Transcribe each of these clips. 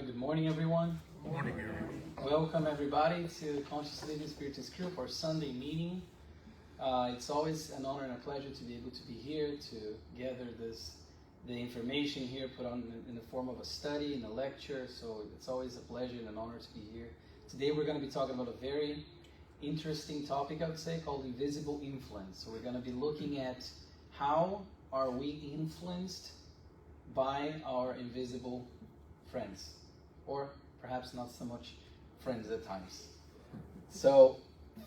Good morning, everyone. Good morning, everyone. Welcome, everybody, to Conscious Living Spiritist Group, our Sunday meeting. It's always an honor and a pleasure to be able to be here to gather the information here put on in the form of a study and a lecture. So it's always a pleasure and an honor to be here. Today we're going to be talking about a very interesting topic, I would say, called invisible influence. So we're going to be looking at how are we influenced by our invisible friends, or perhaps not so much friends at times. So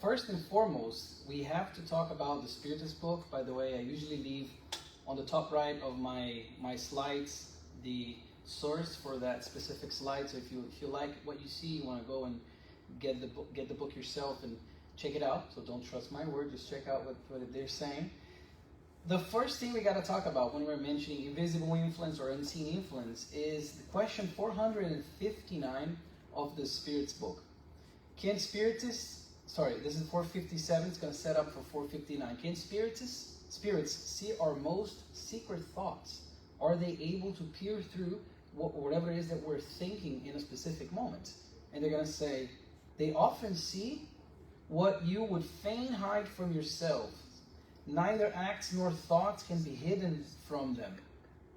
first and foremost, we have to talk about the Spiritist book. By the way, I usually leave on the top right of my slides the source for that specific slide. So if you like what you see, you want to go and get the book yourself and check it out. So don't trust my word, just check out what they're saying. The first thing we got to talk about when we're mentioning invisible influence or unseen influence is the question 459 of the Spirit's book. Can spirits see our most secret thoughts? Are they able to peer through whatever it is that we're thinking in a specific moment? And they're going to say, they often see what you would fain hide from yourself. Neither acts nor thoughts can be hidden from them.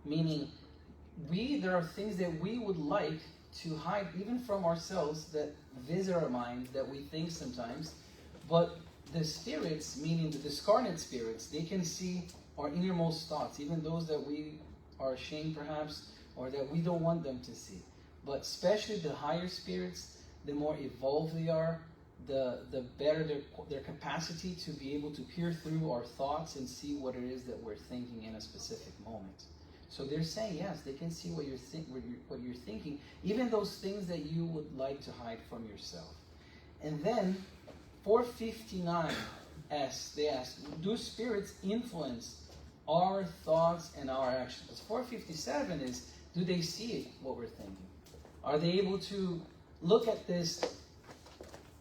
Meaning, there are things that we would like to hide even from ourselves that visit our minds, that we think sometimes. But the spirits, meaning the discarnate spirits, they can see our innermost thoughts, even those that we are ashamed perhaps, or that we don't want them to see. But especially the higher spirits, the more evolved they are, the better their capacity to be able to peer through our thoughts and see what it is that we're thinking in a specific moment. So they're saying, yes, they can see what you're thinking, even those things that you would like to hide from yourself. And then 459 they ask, do spirits influence our thoughts and our actions? 457 is, do they see what we're thinking? Are they able to look at this?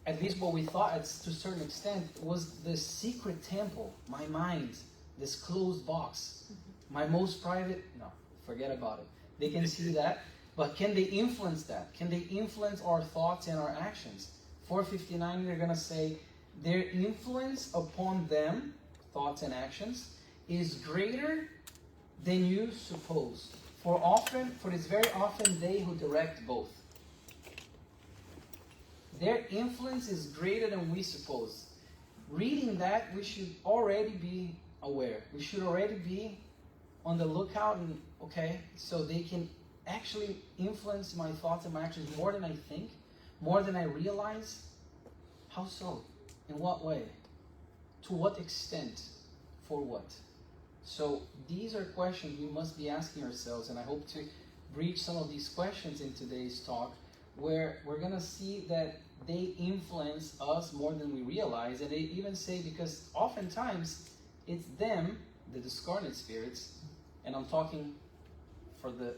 At least what we thought, to a certain extent, was the secret temple, my mind, this closed box, my most private. No, forget about it. They can see that, but can they influence that? Can they influence our thoughts and our actions? 459, they're going to say, their influence upon them, thoughts and actions, is greater than you suppose. For it's very often they who direct both. Their influence is greater than we suppose. Reading that, we should already be aware. We should already be on the lookout, and so they can actually influence my thoughts and my actions more than I think, more than I realize. How so? In what way? To what extent? For what? So these are questions we must be asking ourselves, and I hope to breach some of these questions in today's talk, where we're going to see that they influence us more than we realize. And they even say, because oftentimes it's them, the discarnate spirits, and I'm talking for the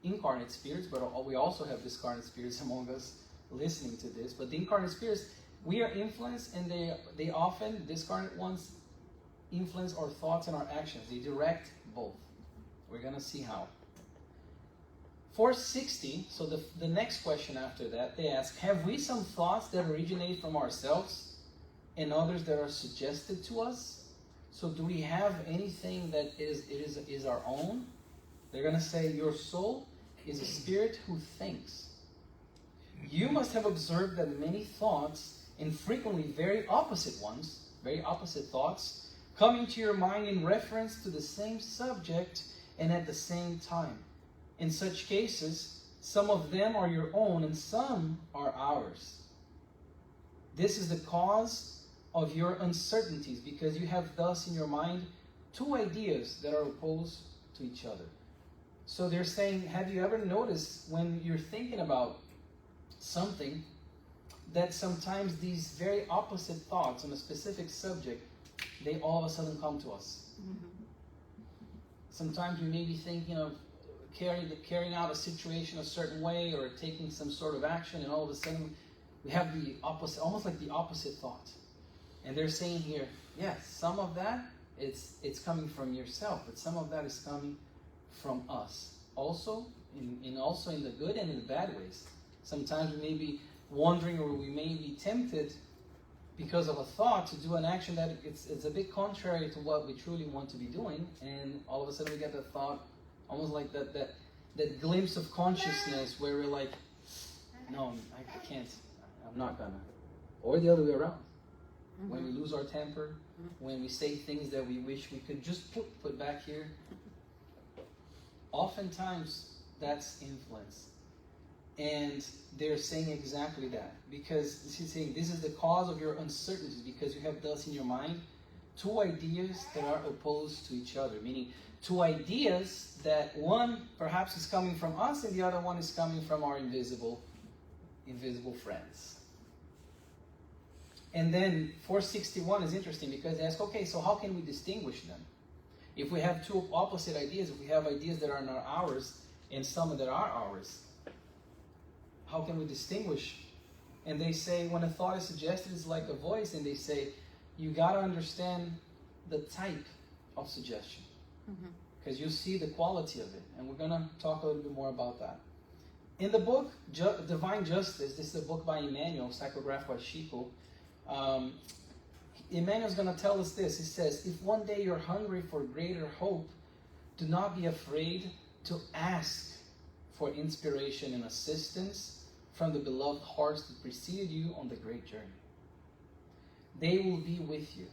incarnate spirits, but we also have discarnate spirits among us listening to this. But the incarnate spirits, we are influenced, and they often, discarnate ones, influence our thoughts and our actions. They direct both. We're going to see how. 460, so the next question after that, they ask, have we some thoughts that originate from ourselves and others that are suggested to us? So do we have anything that is our own? They're going to say, your soul is a spirit who thinks. You must have observed that many thoughts, and frequently very opposite thoughts, come into your mind in reference to the same subject and at the same time. In such cases, some of them are your own and some are ours. This is the cause of your uncertainties, because you have thus in your mind two ideas that are opposed to each other. So they're saying, have you ever noticed when you're thinking about something that sometimes these very opposite thoughts on a specific subject, they all of a sudden come to us? Mm-hmm. Sometimes we may be thinking of carrying out a situation a certain way or taking some sort of action, and all of a sudden we have the opposite, almost like the opposite thought. And they're saying here, yes, some of that it's coming from yourself, but some of that is coming from us. Also, in also in the good and in the bad ways. Sometimes we may be wondering, or we may be tempted because of a thought to do an action that it's a bit contrary to what we truly want to be doing, and all of a sudden we get that thought, almost like that glimpse of consciousness where we're like, no, I can't, I'm not gonna. Or the other way around. Mm-hmm. When we lose our temper, when we say things that we wish we could just put back here, oftentimes that's influence. And they're saying exactly that. Because she's saying this is the cause of your uncertainty, because you have thus in your mind two ideas that are opposed to each other. Meaning two ideas that one perhaps is coming from us and the other one is coming from our invisible friends. And then 461 is interesting because they ask, okay, so how can we distinguish them? If we have two opposite ideas, if we have ideas that are not ours and some that are ours, how can we distinguish? And they say when a thought is suggested, it's like a voice, and they say you got to understand the type of suggestion. Because you see the quality of it. And we're going to talk a little bit more about that. In the book, Divine Justice, this is a book by Emmanuel, psychographed by Chico. Emmanuel's going to tell us this. He says, if one day you're hungry for greater hope, do not be afraid to ask for inspiration and assistance from the beloved hearts that preceded you on the great journey. They will be with you,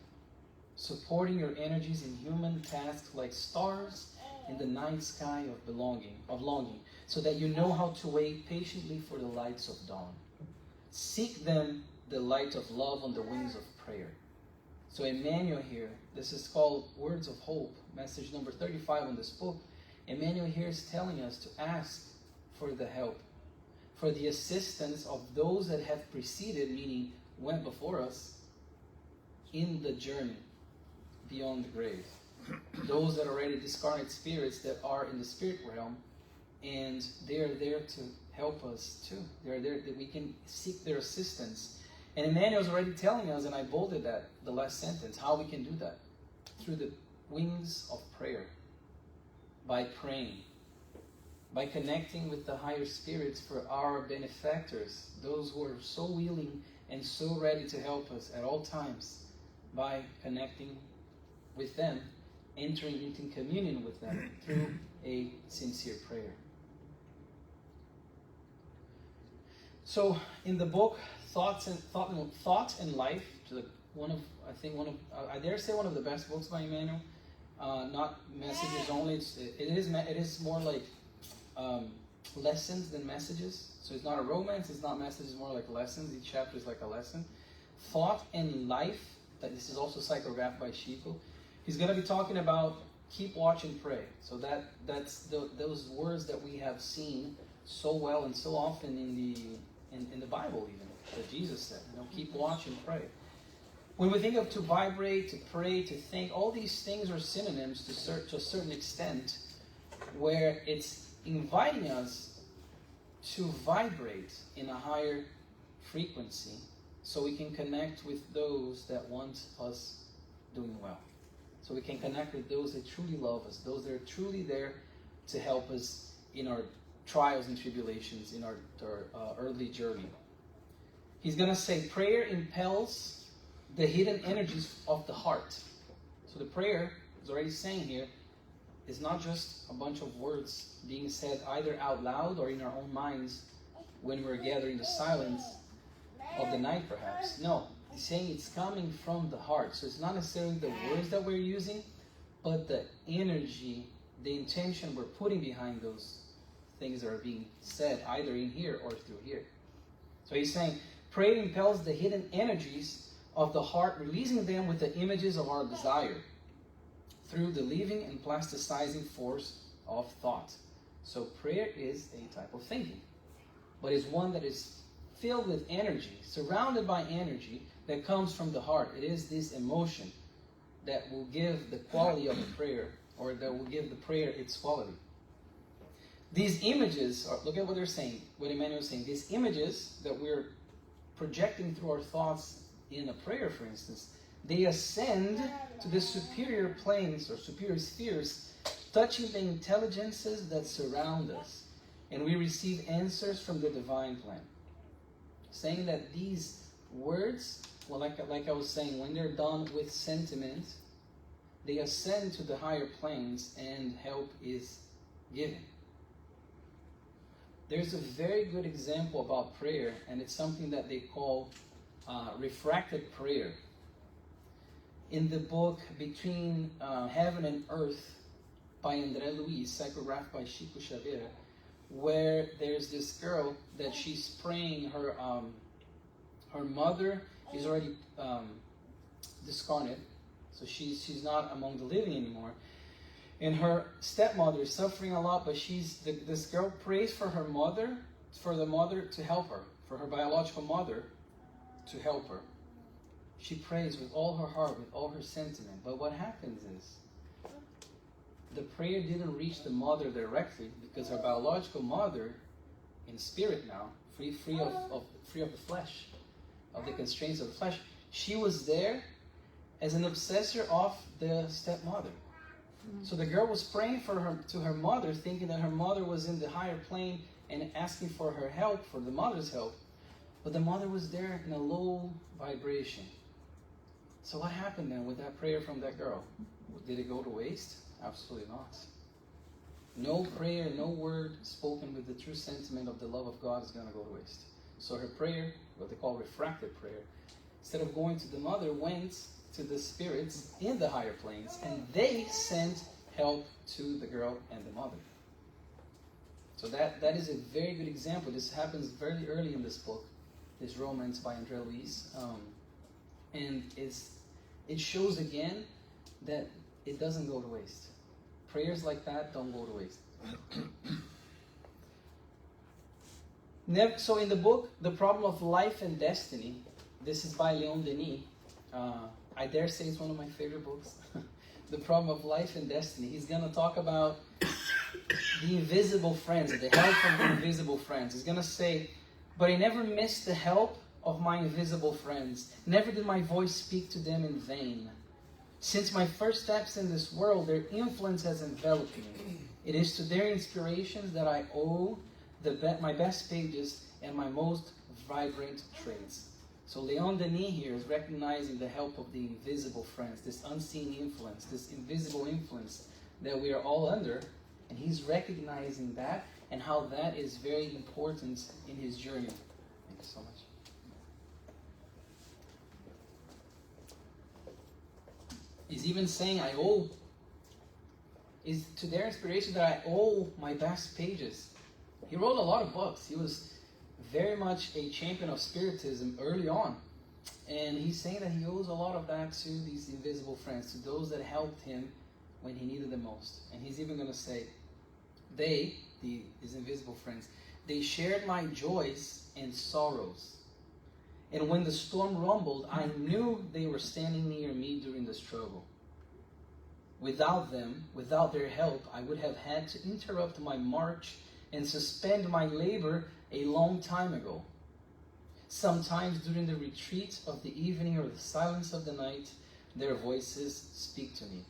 supporting your energies in human tasks like stars in the night sky of longing, so that you know how to wait patiently for the lights of dawn. Seek then the light of love on the wings of prayer. So Emmanuel here, this is called Words of Hope, message number 35 in this book. Emmanuel here is telling us to ask for the help, for the assistance of those that have preceded, meaning went before us, in the journey beyond the grave. Those that are already discarnate spirits that are in the spirit realm, and they are there to help us too. They are there that we can seek their assistance. And Emmanuel's already telling us, and I bolded that, the last sentence, how we can do that. Through the wings of prayer. By praying. By connecting with the higher spirits for our benefactors. Those who are so willing and so ready to help us at all times. By connecting with them, entering into communion with them through a sincere prayer. So in the book, Thought and Life, I dare say one of the best books by Emmanuel. Not messages only. It is more like lessons than messages. So it's not a romance. It's not messages. More like lessons. Each chapter is like a lesson. Thought and Life. That this is also psychographed by Chico. He's going to be talking about keep watch and pray. So that's those words that we have seen so well and so often in the Bible even, that Jesus said. Keep watch and pray. When we think of to vibrate, to pray, to think, all these things are synonyms to a certain extent, where it's inviting us to vibrate in a higher frequency so we can connect with those that want us doing well. So we can connect with those that truly love us, those that are truly there to help us in our trials and tribulations, in our early journey. He's going to say prayer impels the hidden energies of the heart. So the prayer, is already saying here, is not just a bunch of words being said either out loud or in our own minds when we're gathered in the silence of the night perhaps. No, he's saying it's coming from the heart. So it's not necessarily the words that we're using, but the energy, the intention we're putting behind those things that are being said either in here or through here. So he's saying prayer impels the hidden energies of the heart, releasing them with the images of our desire through the living and plasticizing force of thought. So prayer is a type of thinking, but it's one that is filled with energy, surrounded by energy that comes from the heart. It is this emotion that will give the quality of the prayer, or that will give the prayer its quality. These images, look at what they're saying, what Emmanuel is saying, these images that we're projecting through our thoughts in a prayer, for instance, they ascend to the superior planes or superior spheres, touching the intelligences that surround us. and we receive answers from the divine plan. Saying that these words, well, like I was saying, when they're done with sentiment, they ascend to the higher planes and help is given. There's a very good example about prayer, and it's something that they call refracted prayer. In the book Between Heaven and Earth by André Luiz, psychographed by Chico Xavier, where there's this girl that she's praying, her mother is already discarnate, so she's not among the living anymore. And her stepmother is suffering a lot, but this girl prays for her mother, for the mother to help her, for her biological mother to help her. She prays with all her heart, with all her sentiment. But what happens is, the prayer didn't reach the mother directly, because her biological mother, in spirit now, free of the flesh, of the constraints of the flesh, she was there as an obsessor of the stepmother. So the girl was praying to her mother, thinking that her mother was in the higher plane and asking for her help, for the mother's help. But the mother was there in a low vibration. So what happened then with that prayer from that girl? Did it go to waste? Absolutely not. No prayer, no word spoken with the true sentiment of the love of God is going to go to waste. So her prayer, what they call refracted prayer, instead of going to the mother, went to the spirits in the higher planes, and they sent help to the girl and the mother. So that is a very good example. This happens very early in this book, this romance by André Luiz, and it shows again that it doesn't go to waste. Prayers like that don't go to waste. So in the book, The Problem of Life and Destiny, this is by Leon Denis. I dare say it's one of my favorite books. The Problem of Life and Destiny. He's going to talk about the invisible friends, the help from the invisible friends. He's going to say, but I never missed the help of my invisible friends. Never did my voice speak to them in vain. Since my first steps in this world, their influence has enveloped me. It is to their inspirations that I owe my best pages and my most vibrant traits. So Leon Denis here is recognizing the help of the invisible friends, this unseen influence, this invisible influence that we are all under, and he's recognizing that and how that is very important in his journey. Thank you so much. He's even saying, is to their inspiration that I owe my best pages. He wrote a lot of books. He was very much a champion of spiritism early on. And he's saying that he owes a lot of that to these invisible friends, to those that helped him when he needed the most. And he's even going to say, his invisible friends, they shared my joys and sorrows. And when the storm rumbled, I knew they were standing near me during the struggle. Without them, without their help, I would have had to interrupt my march and suspend my labor a long time ago. Sometimes during the retreat of the evening or the silence of the night, their voices speak to me,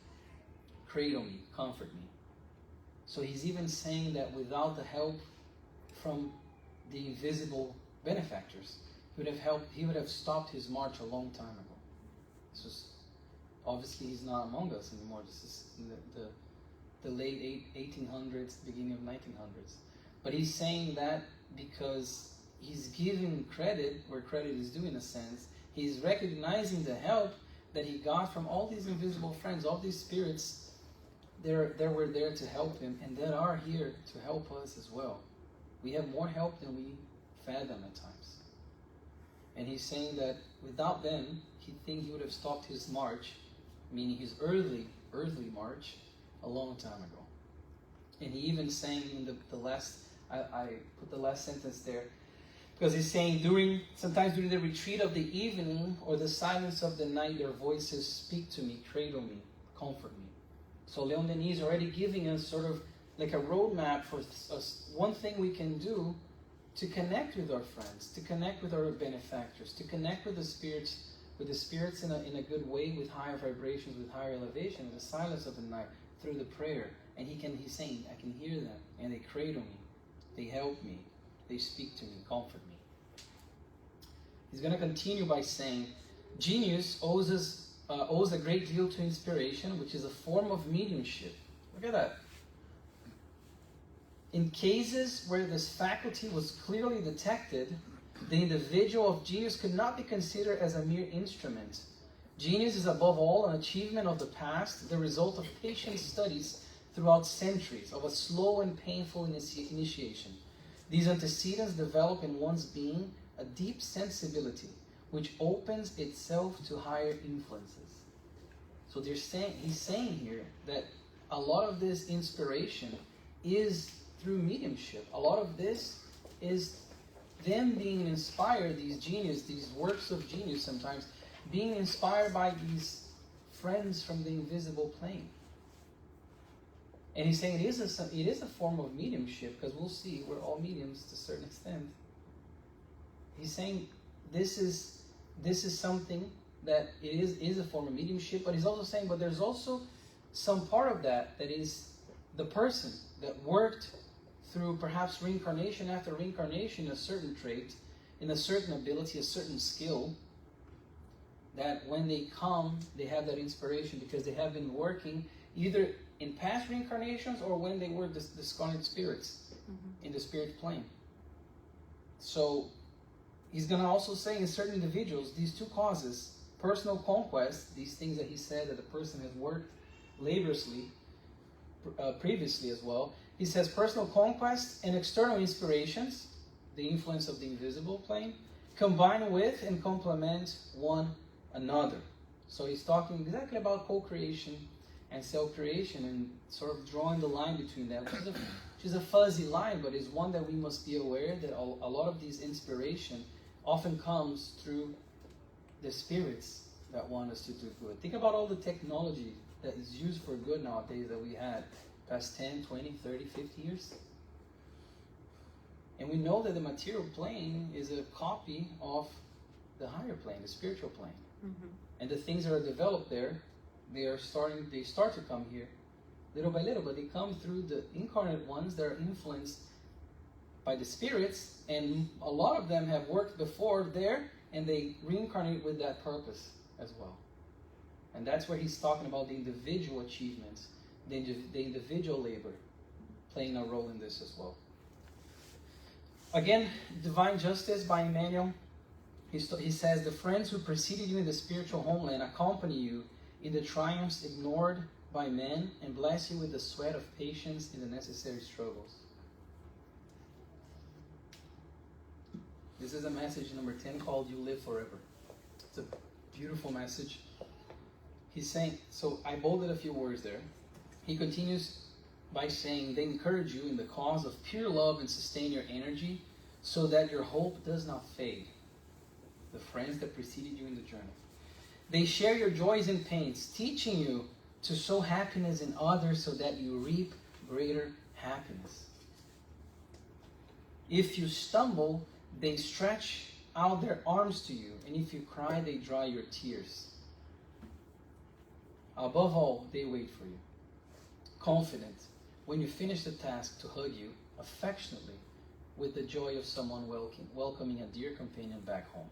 cradle me, comfort me. So he's even saying that without the help from the invisible benefactors, he would have stopped his march a long time ago. So obviously he's not among us anymore. This is the late 1800s, beginning of 1900s. But he's saying that because he's giving credit where credit is due, in a sense. He's recognizing the help that he got from all these invisible friends, all these spirits that were there to help him and that are here to help us as well. We have more help than we fathom at times. And he's saying that without them, he would have stopped his march, meaning his earthly march, a long time ago. And he even saying in the last, I put the last sentence there, because he's saying sometimes during the retreat of the evening or the silence of the night, their voices speak to me, cradle me, comfort me. So Leon Denis is already giving us sort of like a roadmap for us, one thing we can do to connect with our friends, to connect with our benefactors, to connect with the spirits in a good way, with higher vibrations, with higher elevation, in the silence of the night, through the prayer. And he's saying, I can hear them, and they cradle me, They help me. They speak to me, comfort me. He's going to continue by saying, genius owes a great deal to inspiration, which is a form of mediumship. Look at that. In cases where this faculty was clearly detected, the individual of genius could not be considered as a mere instrument. Genius is above all an achievement of the past, the result of patient studies throughout centuries of a slow and painful initiation. These antecedents develop in one's being a deep sensibility, which opens itself to higher influences. So he's saying here that a lot of this inspiration is through mediumship. A lot of this is them being inspired, these genius, these works of genius sometimes, being inspired by these friends from the invisible plane. And he's saying it is a form of mediumship, because we'll see we're all mediums to a certain extent. He's saying this is something that it is a form of mediumship, but he's also saying, but there's also some part of that is the person that worked through perhaps reincarnation after reincarnation, a certain trait, in a certain ability, a certain skill, that when they come, they have that inspiration because they have been working either in past reincarnations or when they were discarnate spirits in the spirit plane. So he's going to also say in certain individuals, these two causes, personal conquest, these things that he said that the person has worked laboriously previously as well. He says personal conquest and external inspirations, the influence of the invisible plane, combine with and complement one another. So he's talking exactly about co-creation and self-creation and sort of drawing the line between them, which is a fuzzy line, but is one that we must be aware that a lot of these inspiration often comes through the spirits that want us to do good. Think about all the technology that is used for good nowadays that we had past 10, 20, 30, 50 years. And we know that the material plane is a copy of the higher plane, the spiritual plane. Mm-hmm. And the things that are developed there, they start to come here little by little, but they come through the incarnate ones that are influenced by the spirits, and a lot of them have worked before there, and they reincarnate with that purpose as well. And that's where he's talking about the individual achievements, the individual labor playing a role in this as well. Again, Divine Justice by Emmanuel. He says, the friends who preceded you in the spiritual homeland accompany you in the triumphs ignored by men and bless you with the sweat of patience in the necessary struggles. This is a message number 10 called You Live Forever. It's a beautiful message. He's saying, so I bolded a few words there. He continues by saying, they encourage you in the cause of pure love and sustain your energy so that your hope does not fade. The friends that preceded you in the journey. They share your joys and pains, teaching you to sow happiness in others so that you reap greater happiness. If you stumble, they stretch out their arms to you, and if you cry, they dry your tears. Above all, they wait for you, confident when you finish the task to hug you affectionately with the joy of someone welcoming a dear companion back home.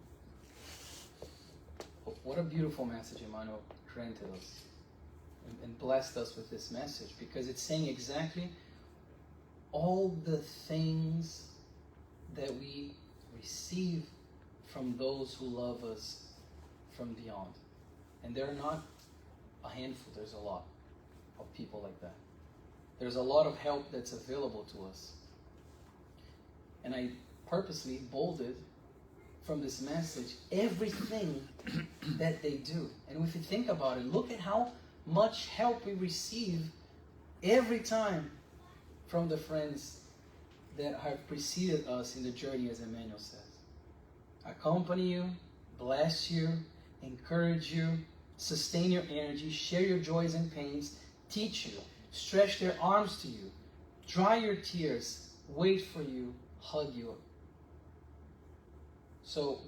What a beautiful message Emmanuel granted us and blessed us with this message, because it's saying exactly all the things that we receive from those who love us from beyond. And there are not a handful, there's a lot of people like that. There's a lot of help that's available to us. And I purposely bolded from this message everything that they do. And if you think about it, look at how much help we receive every time from the friends that have preceded us in the journey, as Emmanuel says. Accompany you, bless you, encourage you, sustain your energy, share your joys and pains, teach you, stretch their arms to you, dry your tears, wait for you, hug you. So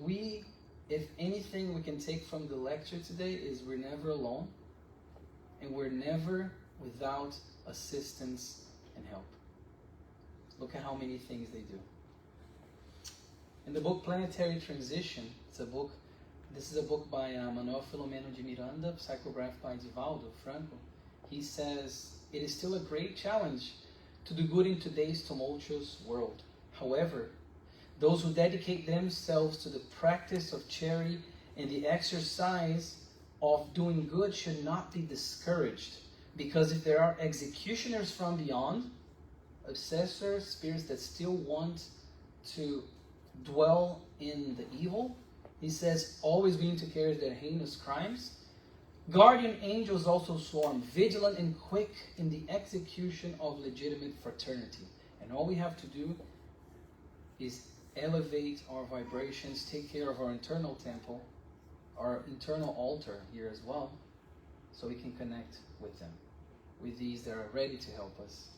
if anything we can take from the lecture today is we're never alone, and we're never without assistance and help. look at how many things they do. In the book Planetary Transition, this is a book by Manuel Filomeno de Miranda, psychographed by Divaldo Franco. He says, it is still a great challenge to do good in today's tumultuous world. However, those who dedicate themselves to the practice of charity and the exercise of doing good should not be discouraged, because if there are executioners from beyond, obsessors, spirits that still want to dwell in the evil, he says, always being to carry their heinous crimes, guardian angels also swarm, vigilant and quick in the execution of legitimate fraternity. And all we have to do is elevate our vibrations, take care of our internal temple, our internal altar here as well, so we can connect with them, with these that are ready to help us.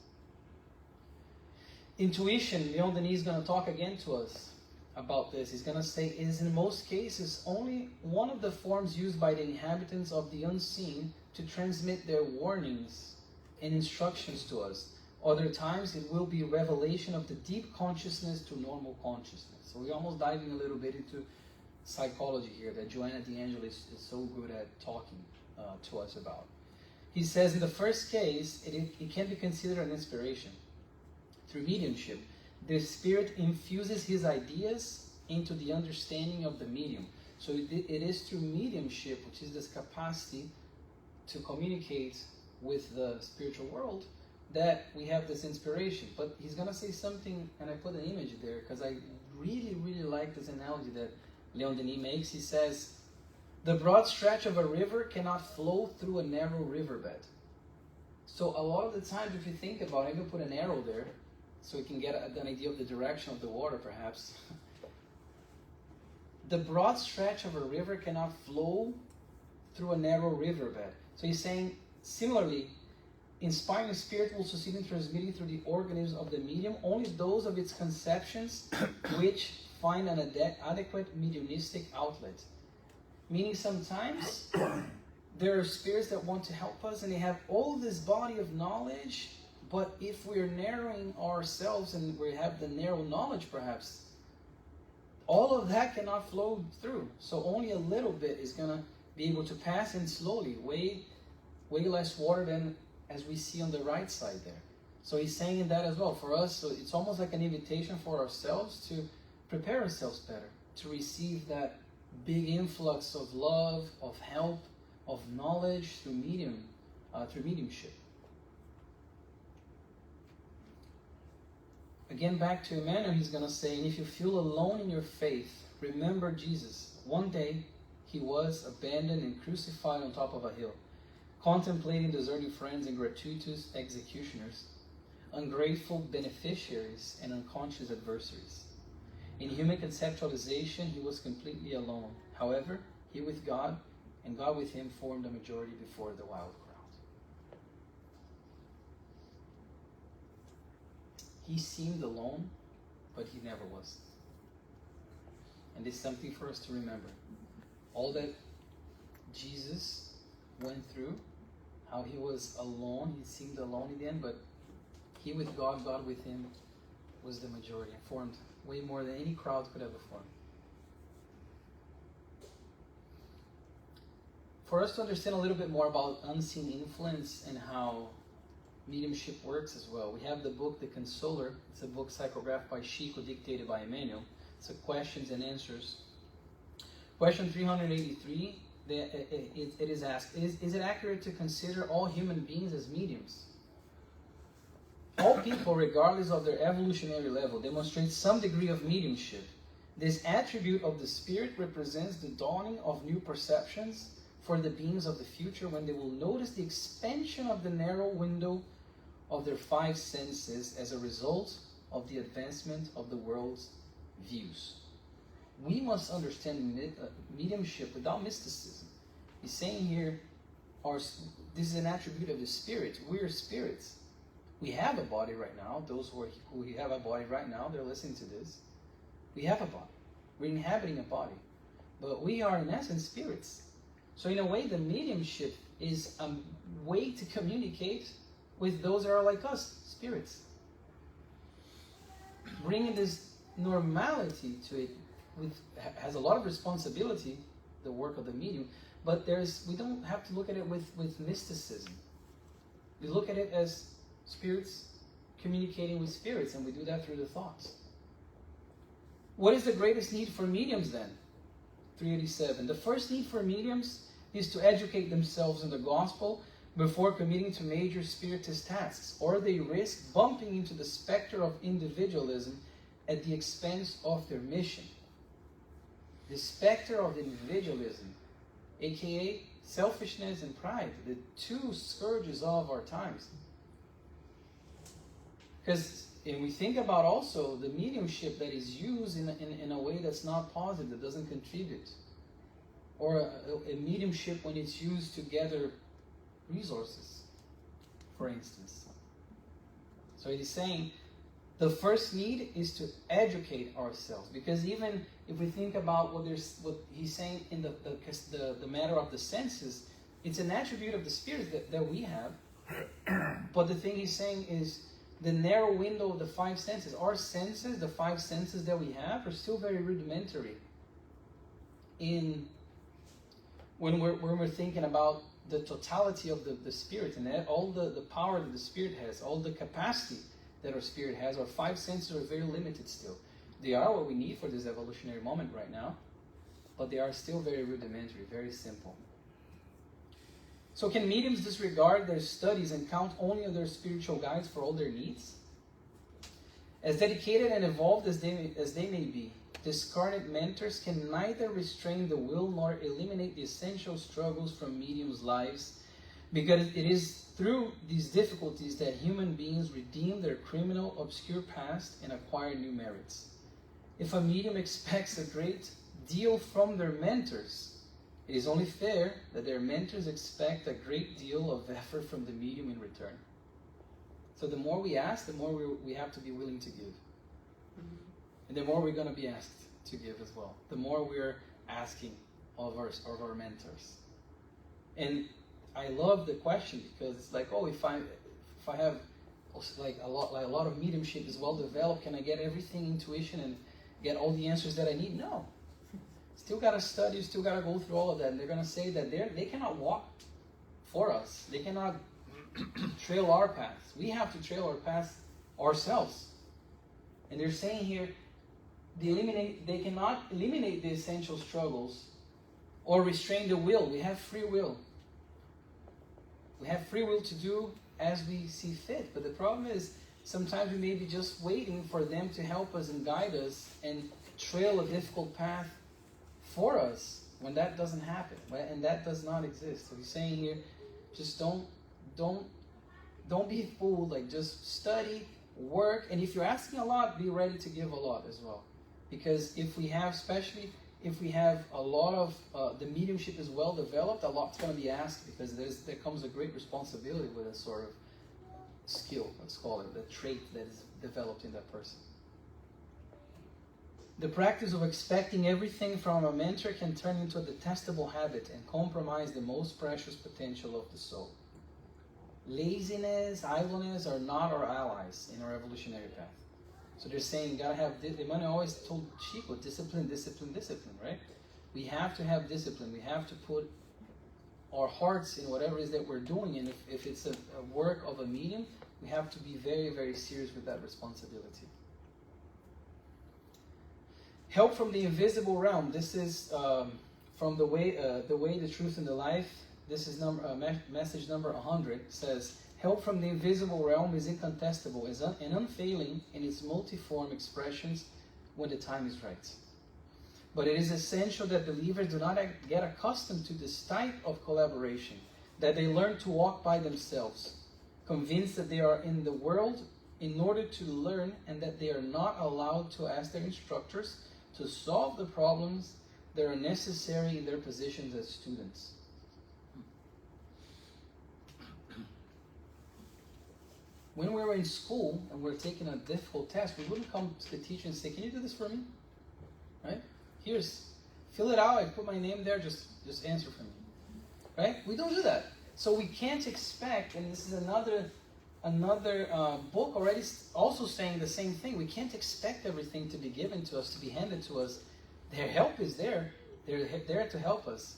Intuition, Leon Denis is going to talk again to us about this. He's going to say, it is in most cases only one of the forms used by the inhabitants of the unseen to transmit their warnings and instructions to us. Other times it will be revelation of the deep consciousness to normal consciousness. So we're almost diving a little bit into psychology here that Joanna D'Angelo is so good at talking to us about. He says in the first case, it can be considered an inspiration. Through mediumship, the spirit infuses his ideas into the understanding of the medium. So it is through mediumship, which is this capacity to communicate with the spiritual world, that we have this inspiration. But he's going to say something, and I put an image there because I really, really like this analogy that Leon Denis makes. He says, the broad stretch of a river cannot flow through a narrow riverbed. So a lot of the times, if you think about it, I'm going to put an arrow there so we can get an idea of the direction of the water, perhaps. The broad stretch of a river cannot flow through a narrow riverbed. So he's saying, similarly, inspiring spirit will succeed in transmitting through the organism of the medium only those of its conceptions which find an adequate mediumistic outlet. Meaning sometimes there are spirits that want to help us and they have all this body of knowledge, but if we're narrowing ourselves and we have the narrow knowledge perhaps, all of that cannot flow through. So only a little bit is going to be able to pass in slowly, way less water than as we see on the right side there. So he's saying that as well for us. So it's almost like an invitation for ourselves to prepare ourselves better, to receive that big influx of love, of help, of knowledge through mediumship. Again, back to Emmanuel, he's going to say, and if you feel alone in your faith, remember Jesus. One day, he was abandoned and crucified on top of a hill, contemplating deserting friends and gratuitous executioners, ungrateful beneficiaries and unconscious adversaries. In human conceptualization, he was completely alone. However, he with God, and God with him formed a majority before the wild crowd. He seemed alone, but he never was. And this is something for us to remember. All that Jesus went through, how he was alone, he seemed alone in the end, but he with God, God with him, was the majority, and formed way more than any crowd could ever form. For us to understand a little bit more about unseen influence and how mediumship works as well, we have the book The Consoler. It's a book psychographed by Chico, dictated by Emmanuel. It's a questions and answers. Question 383, it is asked, is it accurate to consider all human beings as mediums? All people, regardless of their evolutionary level, demonstrate some degree of mediumship. This attribute of the spirit represents the dawning of new perceptions for the beings of the future, when they will notice the expansion of the narrow window of their five senses as a result of the advancement of the world's views. We must understand mediumship without mysticism. He's saying here, this is an attribute of the spirit. We are spirits. We have a body right now. Those who have a body right now, they're listening to this. We have a body. We're inhabiting a body. But we are, in essence, spirits. So in a way, the mediumship is a way to communicate with those that are like us, spirits. bringing this normality to it has a lot of responsibility, the work of the medium, but we don't have to look at it with mysticism. We look at it as spirits communicating with spirits, and we do that through the thoughts. What is the greatest need for mediums then? 387. The first need for mediums is to educate themselves in the gospel before committing to major spiritist tasks, or they risk bumping into the specter of individualism at the expense of their mission. The specter of individualism, aka selfishness and pride, the two scourges of our times. Because and we think about also the mediumship that is used in a way that's not positive, that doesn't contribute. Or a mediumship when it's used to gather resources, for instance. So he's saying the first need is to educate ourselves. Because even if we think about what he's saying in the matter of the senses, it's an attribute of the spirit that we have. But the thing he's saying is the narrow window of the five senses. Our senses, the five senses that we have, are still very rudimentary when we're thinking about the totality of the spirit and all the power that the spirit has, all the capacity that our spirit has. Our five senses are very limited still. They are what we need for this evolutionary moment right now, but they are still very rudimentary, very simple. So can mediums disregard their studies and count only on their spiritual guides for all their needs? As dedicated and evolved as they may be, discarnate mentors can neither restrain the will nor eliminate the essential struggles from mediums' lives, because it is through these difficulties that human beings redeem their criminal, obscure past and acquire new merits. If a medium expects a great deal from their mentors, it is only fair that their mentors expect a great deal of effort from the medium in return. So the more we ask, the more we have to be willing to give. And the more we're going to be asked to give as well. The more we're asking of our mentors. And I love the question, because it's like, oh, if I have like a lot of mediumship is well developed, can I get everything intuition and get all the answers that I need? No. Still got to study, still got to go through all of that. And they're going to say that they cannot walk for us. They cannot trail our paths. We have to trail our paths ourselves. And they're saying here, they cannot eliminate the essential struggles or restrain the will. We have free will. We have free will to do as we see fit. But the problem is, sometimes we may be just waiting for them to help us and guide us and trail a difficult path for us when that doesn't happen. And that does not exist. So he's saying here, just don't be fooled. Like, just study, work, and if you're asking a lot, be ready to give a lot as well. Because if we have a lot of the mediumship is well developed, a lot's going to be asked, because there comes a great responsibility with a sort of skill, let's call it, the trait that is developed in that person. The practice of expecting everything from a mentor can turn into a detestable habit and compromise the most precious potential of the soul. Laziness, idleness are not our allies in our evolutionary path. So they're saying, gotta have, Emmanuel always told Chico, discipline, discipline, discipline, right? We have to have discipline. We have to put our hearts in whatever it is that we're doing. And if it's a work of a medium, we have to be very, very serious with that responsibility. Help from the invisible realm. This is from the way, the truth, and the life. This is message number 100. Says, help from the invisible realm is incontestable and unfailing in its multiform expressions when the time is right. But it is essential that believers do not get accustomed to this type of collaboration, that they learn to walk by themselves, convinced that they are in the world in order to learn, and that they are not allowed to ask their instructors to solve the problems that are necessary in their positions as students. When we were in school and we were taking a difficult test, we wouldn't come to the teacher and say, can you do this for me? Right? Fill it out, I put my name there, just answer for me. Right? We don't do that. So we can't expect, and this is another book already also saying the same thing. We can't expect everything to be given to us, to be handed to us. Their help is there. They're there to help us.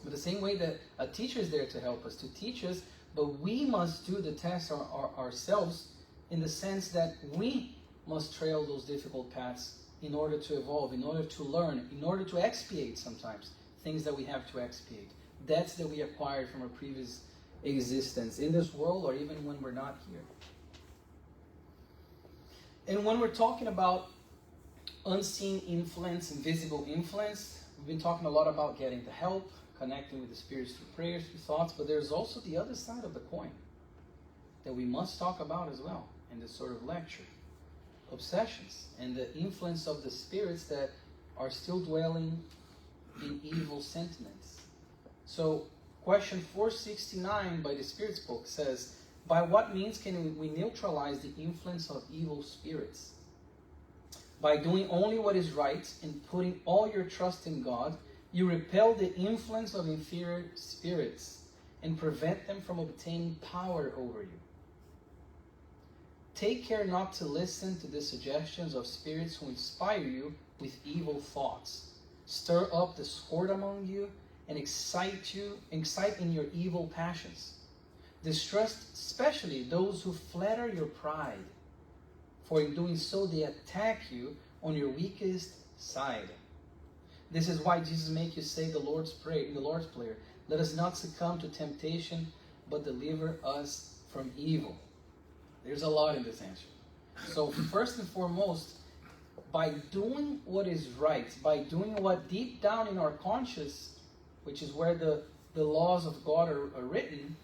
But the same way that a teacher is there to help us, to teach us, but we must do the test ourselves, in the sense that we must trail those difficult paths in order to evolve, in order to learn, in order to expiate sometimes things that we have to expiate. Debts that we acquired from our previous existence in this world, or even when we're not here. And when we're talking about unseen influence, invisible influence, we've been talking a lot about getting the help, connecting with the spirits through prayers, through thoughts, but there's also the other side of the coin that we must talk about as well in this sort of lecture. Obsessions and the influence of the spirits that are still dwelling in evil sentiments. So, question 469 by the Spirits book says, by what means can we neutralize the influence of evil spirits? By doing only what is right and putting all your trust in God, you repel the influence of inferior spirits and prevent them from obtaining power over you. Take care not to listen to the suggestions of spirits who inspire you with evil thoughts, stir up discord among you, and excite in your evil passions. Distrust especially those who flatter your pride, for in doing so they attack you on your weakest side. This is why Jesus makes you say the Lord's Prayer, let us not succumb to temptation, but deliver us from evil. There's a lot in this answer. So first and foremost, by doing what is right, by doing what deep down in our conscious, which is where the laws of God are written,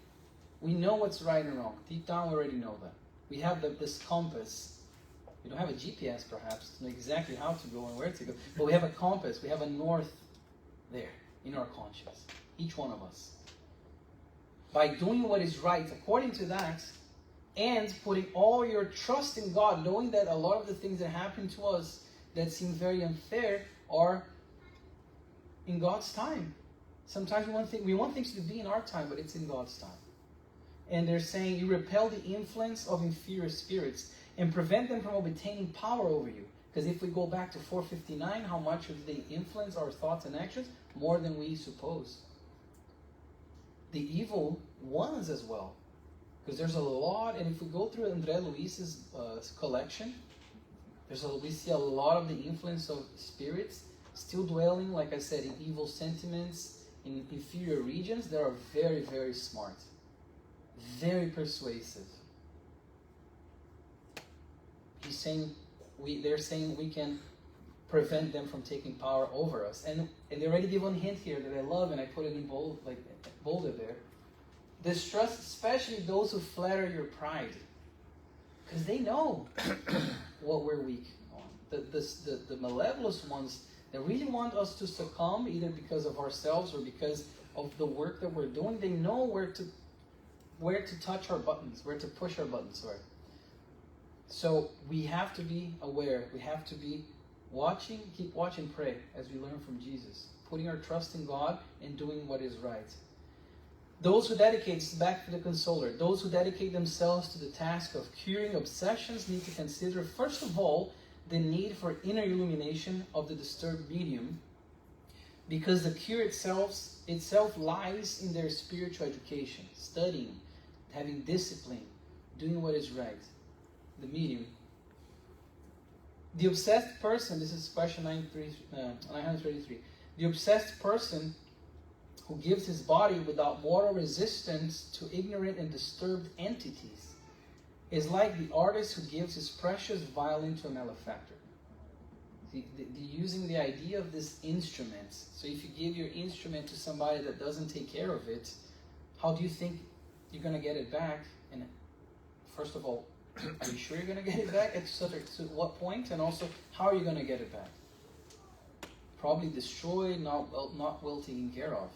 we know what's right and wrong. Deep down we already know that. We have this compass. We don't have a GPS perhaps to know exactly how to go and where to go, but we have a compass, we have a north there in our conscience, each one of us. By doing what is right according to that, and putting all your trust in God, knowing that a lot of the things that happen to us that seem very unfair are in God's time. Sometimes we want things to be in our time, but it's in God's time. And they're saying you repel the influence of inferior spirits and prevent them from obtaining power over you. Because if we go back to 459, how much of they influence our thoughts and actions? More than we suppose. The evil ones as well. Because there's a lot, and if we go through André Luiz's collection, we see a lot of the influence of spirits still dwelling, like I said, in evil sentiments, in inferior regions that are very, very smart, very persuasive. They're saying we can prevent them from taking power over us. And they already give one hint here that I love, and I put it in bold, like bolded there. Distrust especially those who flatter your pride, because they know what we're weak on. The malevolent ones that really want us to succumb, either because of ourselves or because of the work that we're doing, they know where to touch our buttons, where to push our buttons. Sorry. So we have to be aware. We have to be watching, keep watching, pray as we learn from Jesus, putting our trust in God and doing what is right. Those who dedicate, back to the consoler, those who dedicate themselves to the task of curing obsessions need to consider, first of all, the need for inner illumination of the disturbed medium, because the cure itself lies in their spiritual education, studying, having discipline, doing what is right. The medium. The obsessed person, this is question 933. The obsessed person who gives his body without moral resistance to ignorant and disturbed entities is like the artist who gives his precious violin to a malefactor. Using the idea of this instrument. So if you give your instrument to somebody that doesn't take care of it, how do you think you're going to get it back? And first of all, are you sure you're going to get it back? To what point? And also, how are you going to get it back? Probably destroyed, not well taken care of.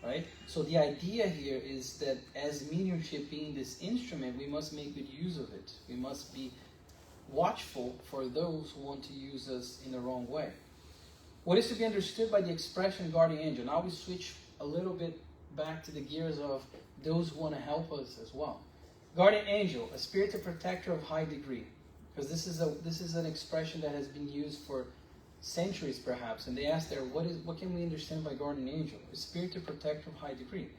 Right? So the idea here is that as mediumship being this instrument, we must make good use of it. We must be watchful for those who want to use us in the wrong way. What is to be understood by the expression guardian angel? Now we switch a little bit back to the gears of those who want to help us as well. Guardian angel, a spiritual protector of high degree. Because this is an expression that has been used for centuries perhaps. And they asked there, what can we understand by guardian angel? A spiritual protector of high degree.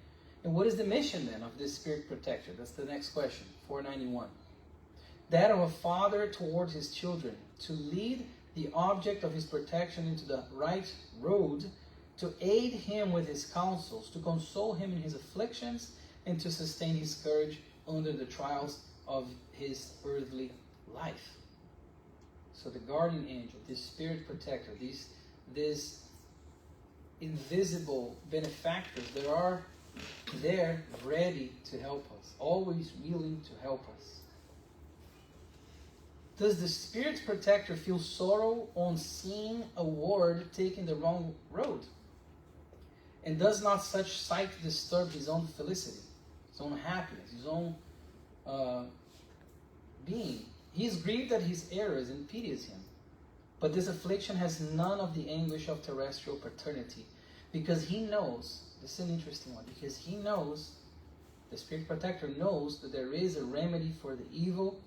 And what is the mission then of this spirit protector? That's the next question, 491. That of a father towards his children, to lead the object of his protection into the right road, to aid him with his counsels, to console him in his afflictions, and to sustain his courage under the trials of his earthly life. So the guardian angel, this spirit protector, these invisible benefactors that are there ready to help us, always willing to help us. Does the spirit protector feel sorrow on seeing a ward taking the wrong road? And does not such sight disturb his own felicity, his own happiness, his own being? He is grieved at his errors and pities him. But this affliction has none of the anguish of terrestrial paternity, because he knows, this is an interesting one, because he knows, the spirit protector knows that there is a remedy for the evil,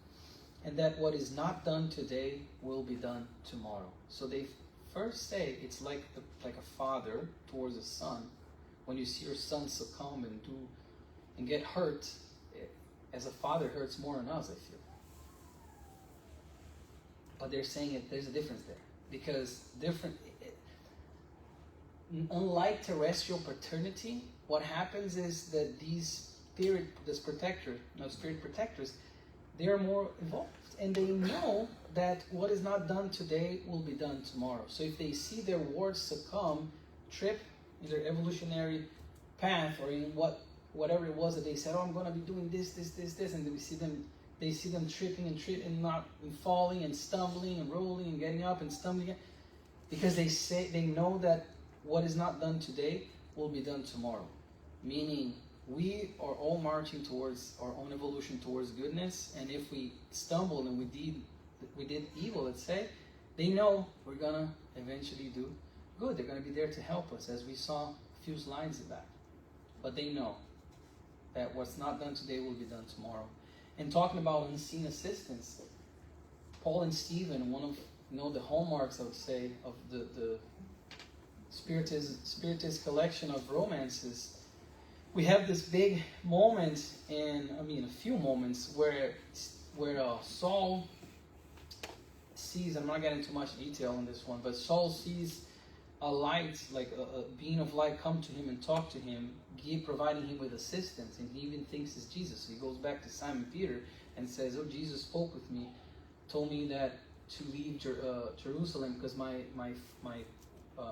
and that what is not done today will be done tomorrow. So they first say it's like a father towards a son. When you see your son succumb and get hurt, as a father hurts more than us, I feel. But they're saying there's a difference there, because unlike terrestrial paternity, what happens is that spirit protectors, they are more involved, and they know that what is not done today will be done tomorrow. So if they see their wards succumb, trip in their evolutionary path, or in whatever it was that they said, I'm going to be doing this, and they see them tripping and falling and stumbling and rolling and getting up and stumbling, because they know that what is not done today will be done tomorrow. Meaning, we are all marching towards our own evolution, towards goodness, and if we stumble and we did evil, let's say, they know we're gonna eventually do good. They're gonna be there to help us, as we saw a few slides back. But they know that what's not done today will be done tomorrow. And talking about unseen assistance, Paul and Stephen, one of the hallmarks, I would say, of the Spiritist collection of romances. We have this big moment, a few moments where Saul sees, I'm not getting too much detail on this one, but Saul sees a light, like a being of light, come to him and talk to him, providing him with assistance, and he even thinks it's Jesus. So he goes back to Simon Peter and says, "Oh, Jesus spoke with me, told me that to leave Jerusalem because my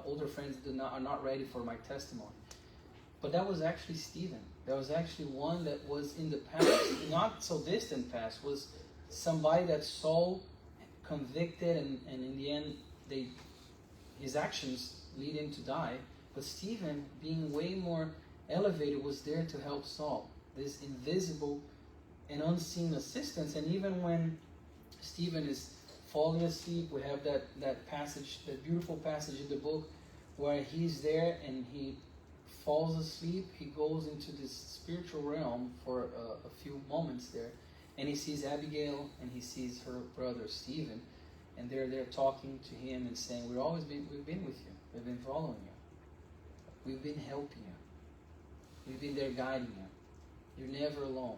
older friends are not ready for my testimony." But that was actually Stephen. That was actually one that was in the past, not so distant past, was somebody that Saul convicted, and in the end, his actions lead him to die. But Stephen, being way more elevated, was there to help Saul. This invisible and unseen assistance. And even when Stephen is falling asleep, we have that passage, that beautiful passage in the book where he's there and he falls asleep. He goes into this spiritual realm for a few moments there, and he sees Abigail and he sees her brother Stephen, and they're there talking to him and saying, we've been with you, we've been following you, we've been helping you, we've been there guiding you, you're never alone.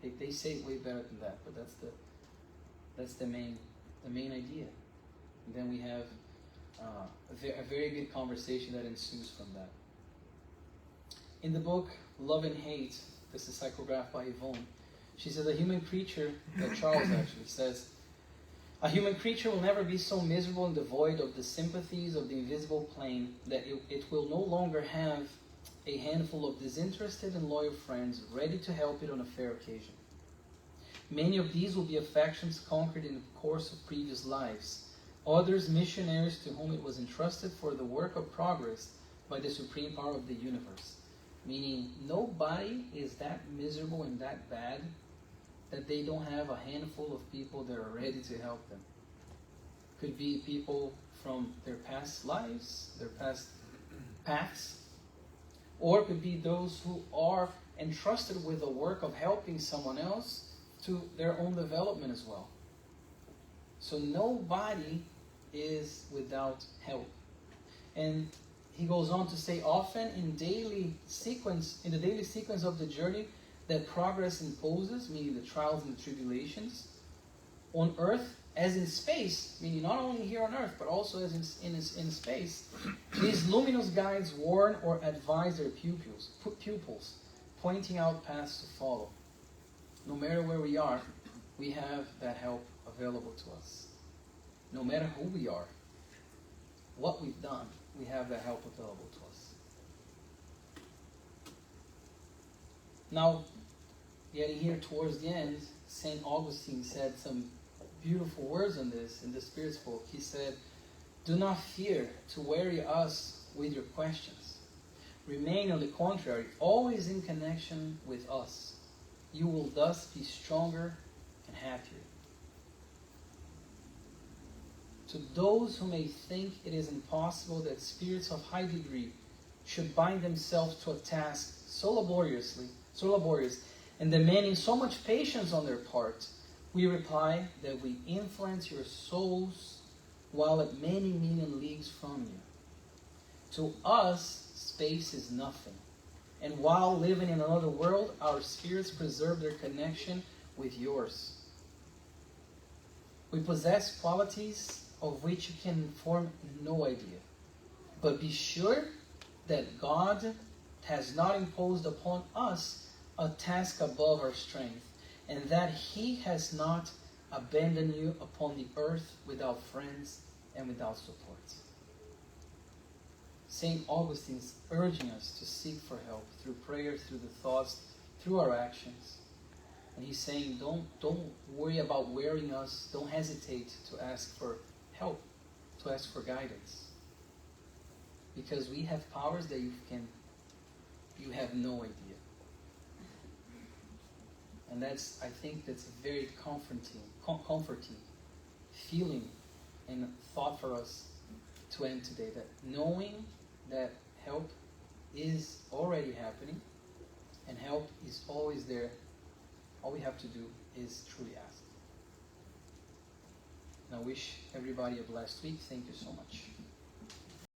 They say it way better than that, but that's the main idea. And then we have a very good conversation that ensues from that. In the book Love and Hate, this is psychographed by Yvonne, she says, a human creature, Charles actually says, a human creature will never be so miserable and devoid of the sympathies of the invisible plane that it will no longer have a handful of disinterested and loyal friends ready to help it on a fair occasion. Many of these will be affections conquered in the course of previous lives, others missionaries to whom it was entrusted for the work of progress by the supreme power of the universe. Meaning, nobody is that miserable and that bad that they don't have a handful of people that are ready to help them. Could be people from their past lives, their past paths, or it could be those who are entrusted with the work of helping someone else to their own development as well. So nobody is without help. And he goes on to say, often in the daily sequence of the journey that progress imposes, meaning the trials and the tribulations, on earth as in space, meaning not only here on earth, but also as in space, these luminous guides warn or advise their pupils, pointing out paths to follow. No matter where we are, we have that help available to us. No matter who we are, what we've done, we have that help available to us. Now, getting here towards the end, St. Augustine said some beautiful words on this in the Spirit's book. He said, "Do not fear to weary us with your questions. Remain, on the contrary, always in connection with us. You will thus be stronger and happier." To those who may think it is impossible that spirits of high degree should bind themselves to a task so laborious, and demanding so much patience on their part, we reply that we influence your souls while at many million leagues from you. To us, space is nothing. And while living in another world, our spirits preserve their connection with yours. We possess qualities of which you can form no idea. But be sure that God has not imposed upon us a task above our strength, and that He has not abandoned you upon the earth without friends and without support. St. Augustine is urging us to seek for help through prayer, through the thoughts, through our actions. And he's saying, don't worry about wearing us. Don't hesitate to ask for help, to ask for guidance. Because we have powers that you have no idea. And I think that's a very comforting feeling and thought for us to end today. That knowing that help is already happening and help is always there. All we have to do is truly ask. And I wish everybody a blessed week. Thank you so much.